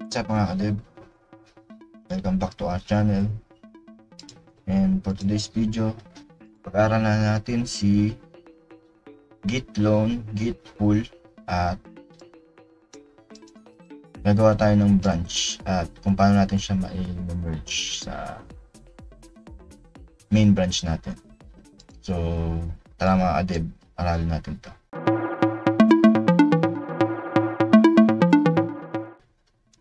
What's up mga kadib? Welcome back to our channel. And for today's video, pag-aaralan natin si git clone, git pull, at gagawa tayo ng branch at kung paano natin siya ma-merge sa main branch natin. So tara mga kadib, aralin natin to.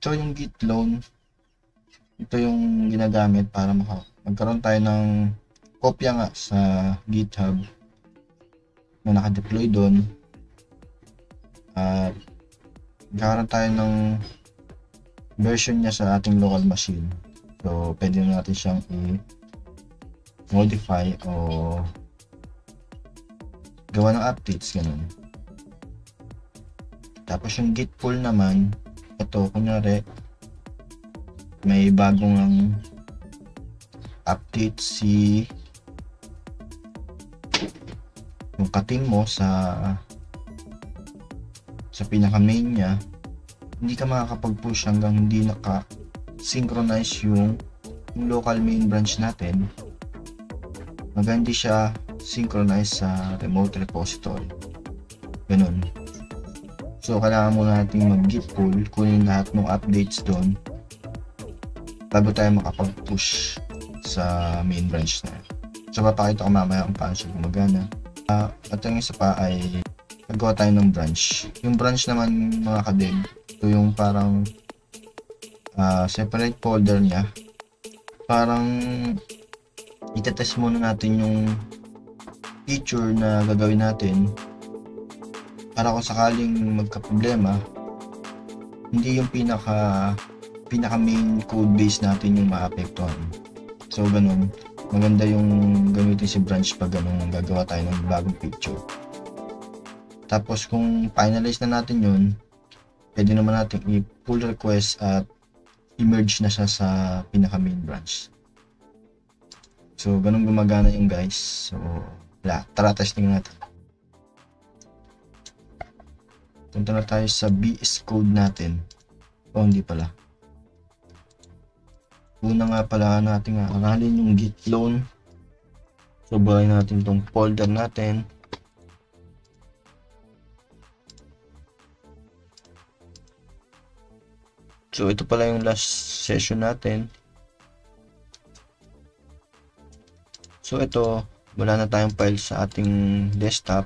So yung git clone, ito yung ginagamit para magkaroon tayo ng kopya nga sa GitHub na naka-deploy doon, at magkaroon tayo ng version niya sa ating local machine. So pwede natin siyang i-modify o gawa ng updates, ganun. Tapos yung git pull naman, ito kunyari may bagong update si yung cutting mo sa pinaka main niya, hindi ka makakapag-push hanggang hindi naka-synchronize yung local main branch natin, hanggang hindi siya synchronize sa remote repository, ganun. So kailangan muna natin mag-git pull, kunin lahat ng updates doon bago tayo makapag-push sa main branch na yun. So papakita ko mamaya kung paano siya gumagana. At yung isa pa ay nagawa tayo ng branch. Yung branch naman mga kadib, ito yung parang separate folder niya. Parang itetest muna natin yung feature na gagawin natin para kung sakaling magka-problema, hindi yung pinaka main code base natin yung maapektuhan. So ganun, maganda yung gamitin si branch pag ganun gagawa tayo ng bagong feature. Tapos kung finalize na natin yun, pwede naman natin i-pull request at i-merge na siya sa pinaka main branch. So ganun gumagana yung guys. So tara testing natin. Punta na tayo sa VS Code natin. Hindi pala. Una nga pala natin aralin yung git clone. So buhayin natin tong folder natin. So ito pala yung last session natin. So ito, wala na tayong file sa ating desktop.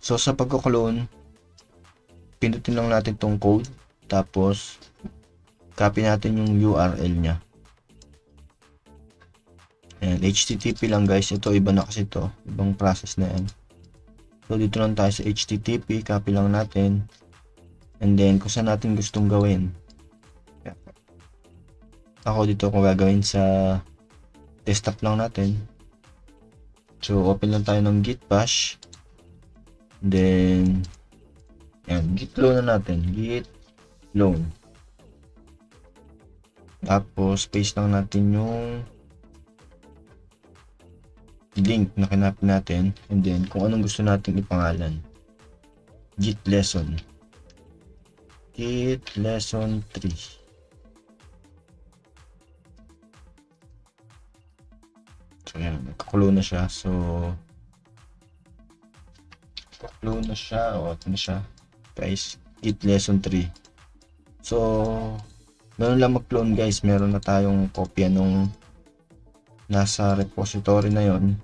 So sa pagko-clone, pindutin lang natin tong code, tapos copy natin yung URL nya. And HTTP lang guys, ito iba na kasi ito, ibang process na yan. So dito lang tayo sa HTTP, copy lang natin, and then kung saan natin gustong gawin. Ako dito ko gagawin sa desktop lang natin. So open lang tayo ng git bash. Then yan, git clone na natin, git clone. Tapos paste lang natin yung link na kinapin natin, and then kung anong gusto nating ipangalan, git lesson 3. So yan, nagka-clone na siya. So clone na siya, o ito na siya guys, git lesson 3. So meron lang mag-clone guys, meron na tayong kopya nung nasa repository na yon.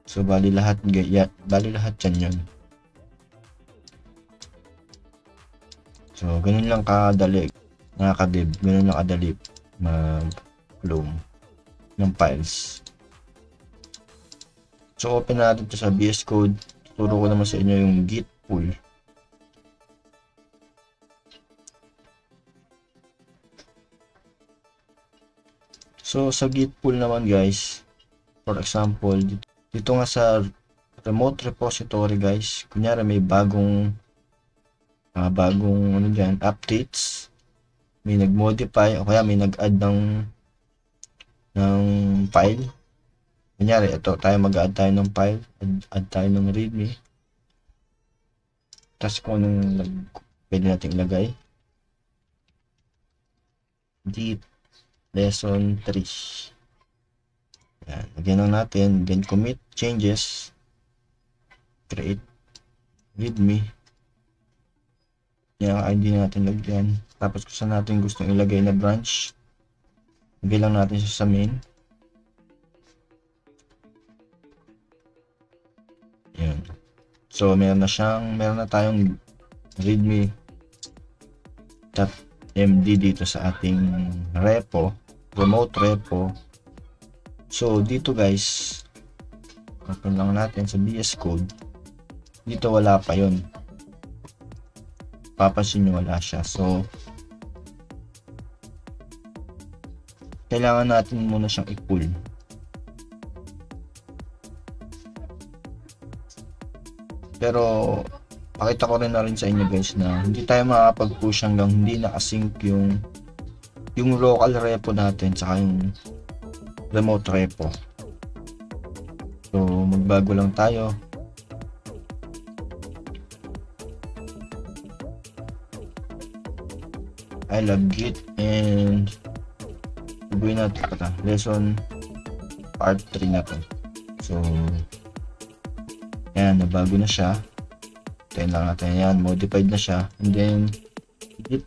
So bali lahat yan yun. So ganun lang kadali mga kadib, ganun lang kadali mag-clone ng files. So open natin to sa VS Code. Turo ko naman sa inyo yung git pull. So sa git pull naman guys, for example, dito nga sa remote repository guys, kunyari may bagong ano dyan, updates, may nag-modify o kaya may nag-add ng file. Kunyari ito, tayo mag-add tayo ng file, add tayo ng readme. Tapos kung anong pwede natin ilagay. Git lesson 3. Yan. Lagyan lang natin. Then commit changes. Create. Readme. Yan ang ID natin lagyan. Tapos kung saan natin gustong ilagay na branch, lagay lang natin siya sa main. Yan. So meron na tayong readme.md dito sa ating repo, remote repo. So dito guys, open lang natin sa VS Code. Dito wala pa yon. Papansin nyo wala siya. So kailangan natin muna siyang i-pull. Pero pakita ko rin na rin sa inyo guys na hindi tayo makakapag-push hanggang hindi nakasync yung local repo natin saka yung remote repo. So magbago lang tayo. I love Git and gawin natin ito, lesson part 3 na to. So yan, nabago na siya. Tayo lang natin yan, modified na siya. And then git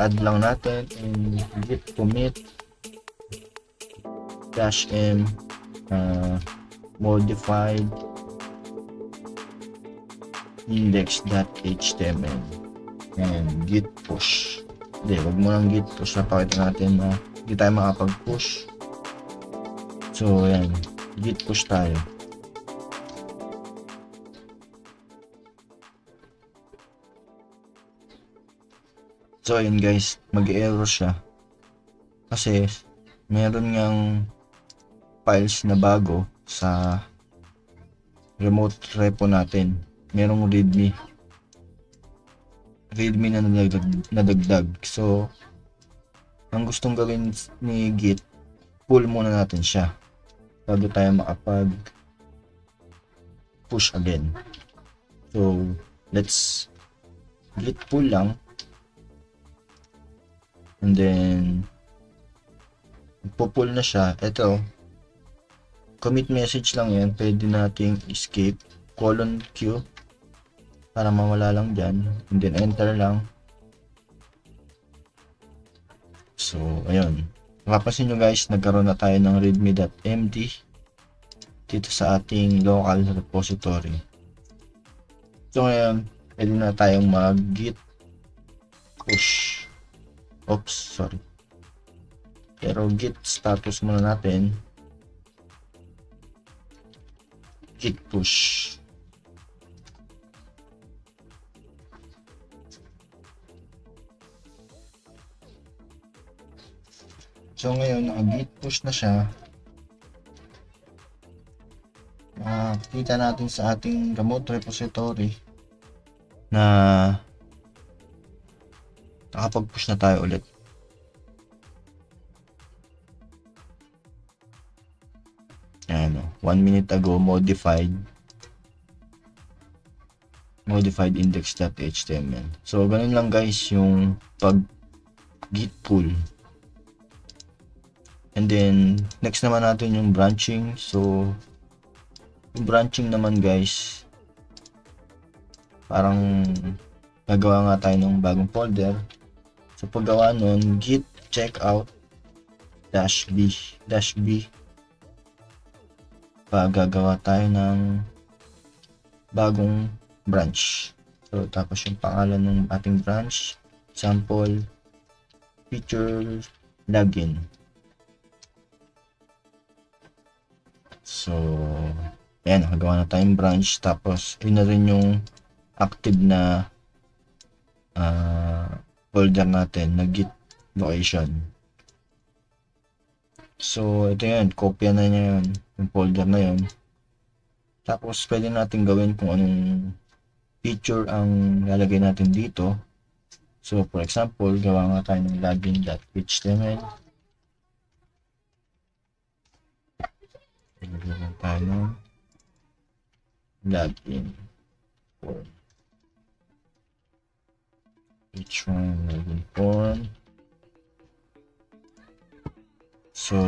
add lang natin and git commit -m modified index.html and git push. Hindi, wag mo lang git push. Napakita natin na hindi tayo makapag-push. So yan, git push tayo. So yun guys, mag-error siya kasi meron ngang files na bago sa remote repo natin. Merong readme na nadagdag. So ang gustong gawin ni Git, pull muna natin siya bago tayo makapag push again. So let's git pull lang, and then pull na siya. Ito, commit message lang yan, pwede nating escape :Q para mawala lang dyan, and then enter lang. So ayun, mapapansin nyo guys, nagkaroon na tayo ng readme.md dito sa ating local repository. So ngayon, pwede na tayong mag git push. Oops, sorry. Pero git status muna natin, git push. So ngayon, naka-git push na siya. Makikita natin sa ating remote repository na nakapag-push na tayo ulit. Ayan, 1 minute ago, modified index.html. So ganun lang guys yung pag git pull. And then next naman natin yung branching. So yung branching naman guys, parang gagawa nga tayo ng bagong folder. So paggawa nun, git checkout -b gagawa tayo ng bagong branch. So tapos yung pangalan ng ating branch, sample feature login. So ayan, nakagawa na tayong branch. Tapos yun na rin yung active na folder natin na git location. So ito yan, kopya na niya yun, yung folder na yun. Tapos pwede natin gawin kung anong feature ang lalagay natin dito. So for example, gawa nga tayo ng login.html. Lagyan tayo ng login. form. Each one login form. So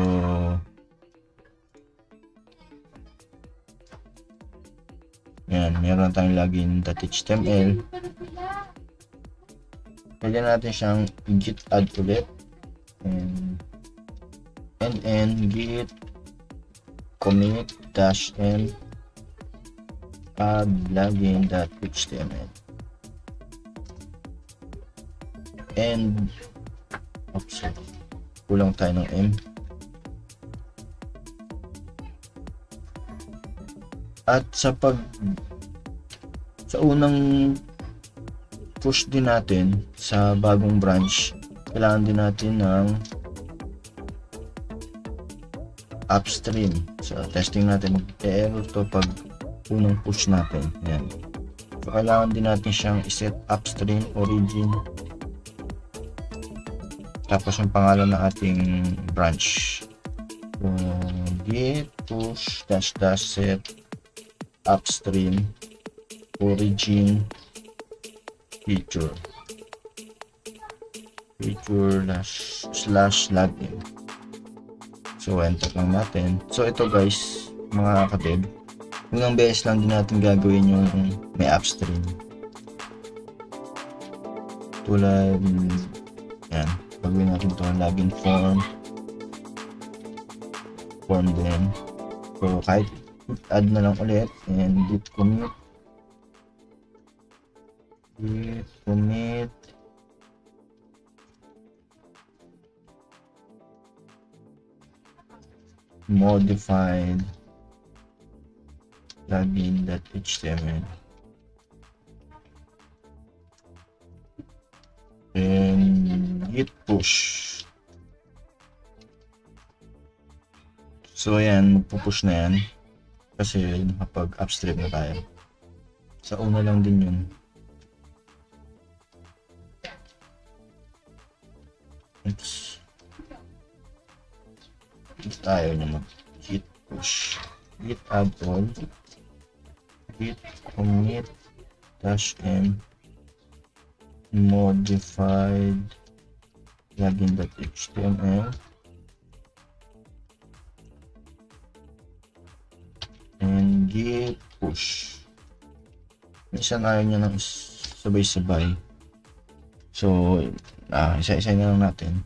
yan, meron tayong login.html. Pwede natin siyang git add ulit, and git commit -m add login.html, and oops, kulang tayo ng m. At sa unang push din natin sa bagong branch, kailangan din natin ng upstream. So testing natin, mag-error to pag unang push natin. Ayan. So kailangan din natin siyang iset upstream origin, tapos yung pangalan ng ating branch. So git push -- set upstream origin feature /login. So enter lang natin. So ito guys, mga kapatid, unang beses lang din natin gagawin yung may upstream. Tulad yan, gagawin natin ito login form din. So kahit add na lang ulit, and git commit modified login.html, and git push. So ayan, pupush na yan kasi nakapag upstream na tayo. Sa una lang din yun. Tayo naman git push, git add all, git commit -m modified login.html, and git push. Minsan ayaw niya ng sabay-sabay, so isa-isa na lang natin.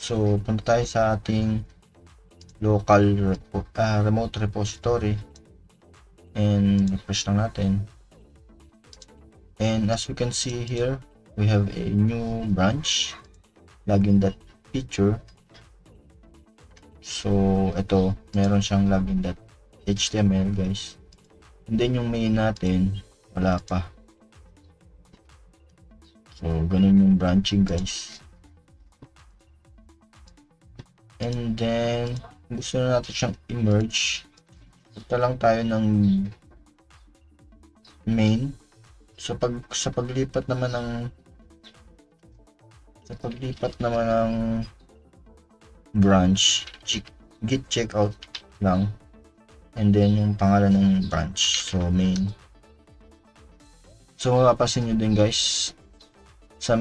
So punta tayo sa ating local remote repository, and refresh lang natin, and as we can see here, we have a new branch, login.feature. So ito, meron siyang login.html guys, and then yung main natin wala pa. So ganun yung branching guys. And then gusto na natin siyang i-merge, punta lang tayo ng main. So sa paglipat naman ng branch, git checkout lang, and then yung pangalan ng branch, so main. So mapapansin nyo din guys, sa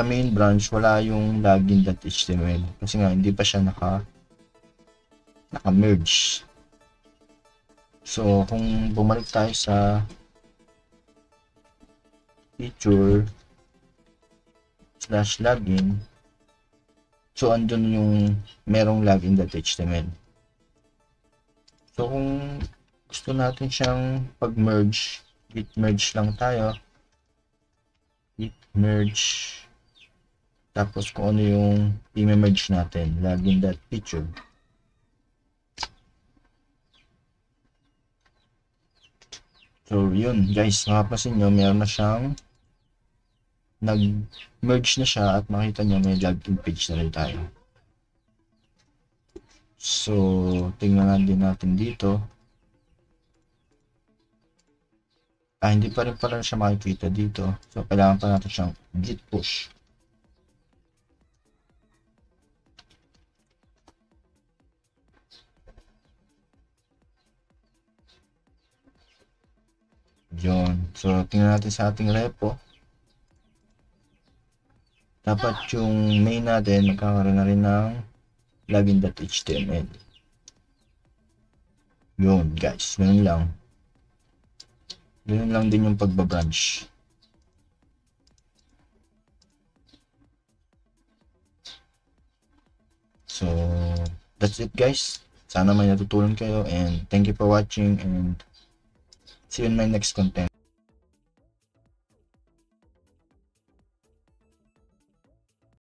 main branch wala yung login.html kasi nga hindi pa siya naka-merge. So kung bumalik tayo sa feature /login, so andun yung merong login.html. So kung gusto natin siyang pag-merge, git merge lang tayo, git merge, tapos kung ano yung i-merge natin, login.feature. So yun guys, makapasin nyo, meron na siyang nag-merge na siya, at makita nyo may login page na rin tayo. So tingnan din natin dito. Hindi pa rin pala siya makikita dito, so kailangan pa natin siyang git push. Yun. So, tingnan natin sa ating repo. Dapat yung main natin magkakaroon na rin ng login.html. Yun, guys. Ganun lang. Ganun lang din yung pagbabranch. So, that's it, guys. Sana may natutulong kayo, and thank you for watching, and see you in my next content.